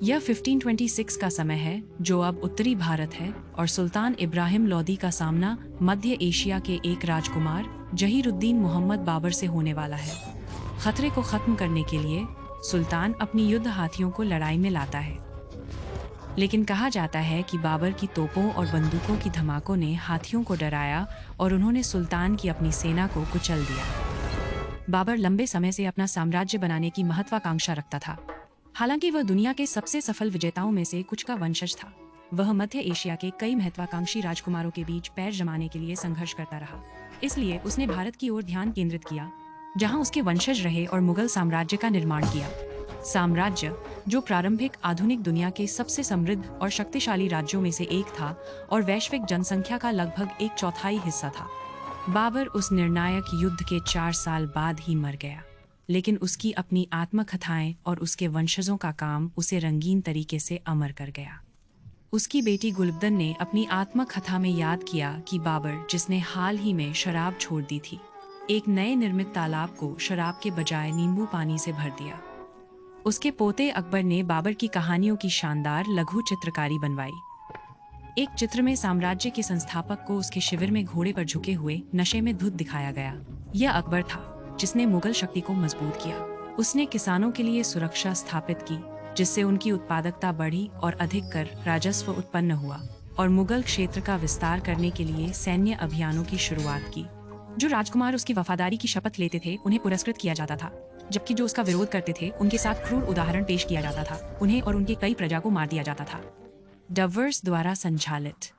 यह 1526 का समय है जो अब उत्तरी भारत है और सुल्तान इब्राहिम लोदी का सामना मध्य एशिया के एक राजकुमार जहीरुद्दीन मोहम्मद बाबर से होने वाला है। खतरे को खत्म करने के लिए सुल्तान अपनी युद्ध हाथियों को लड़ाई में लाता है, लेकिन कहा जाता है कि बाबर की तोपों और बंदूकों की धमाकों ने हाथियों को डराया और उन्होंने सुल्तान की अपनी सेना को कुचल दिया। बाबर लंबे समय से अपना साम्राज्य बनाने की महत्वाकांक्षा रखता था। हालांकि वह दुनिया के सबसे सफल विजेताओं में से कुछ का वंशज था। वह मध्य एशिया के कई महत्वाकांक्षी राजकुमारों के बीच पैर जमाने के लिए संघर्ष करता रहा। इसलिए उसने भारत की ओर ध्यान केंद्रित किया, जहां उसके वंशज रहे और मुगल साम्राज्य का निर्माण किया। साम्राज्य, जो प्रारंभिक आधुनिक दुनिया के सबसे समृद्ध और शक्तिशाली राज्यों में से एक था और वैश्विक जनसंख्या का लगभग 1/4 हिस्सा था। बाबर उस निर्णायक युद्ध के 4 साल बाद ही मर गया, लेकिन उसकी अपनी आत्मकथाएं और उसके वंशजों का काम उसे रंगीन तरीके से अमर कर गया। उसकी बेटी गुलबदन ने अपनी आत्मकथा में याद किया कि बाबर, जिसने हाल ही में शराब छोड़ दी थी, एक नए निर्मित तालाब को शराब के बजाय नींबू पानी से भर दिया। उसके पोते अकबर ने बाबर की कहानियों की शानदार लघु चित्रकारी बनवाई। एक चित्र में साम्राज्य के संस्थापक को उसके शिविर में घोड़े पर झुके हुए नशे में धुत दिखाया गया। यह अकबर था जिसने मुगल शक्ति को मजबूत किया। उसने किसानों के लिए सुरक्षा स्थापित की, जिससे उनकी उत्पादकता बढ़ी और अधिक कर राजस्व उत्पन्न हुआ, और मुगल क्षेत्र का विस्तार करने के लिए सैन्य अभियानों की शुरुआत की। जो राजकुमार उसकी वफादारी की शपथ लेते थे उन्हें पुरस्कृत किया जाता था, जबकि जो उसका विरोध करते थे उनके साथ क्रूर उदाहरण पेश किया जाता था। उन्हें और उनके कई प्रजा को मार दिया जाता था। डवर्स द्वारा संचालित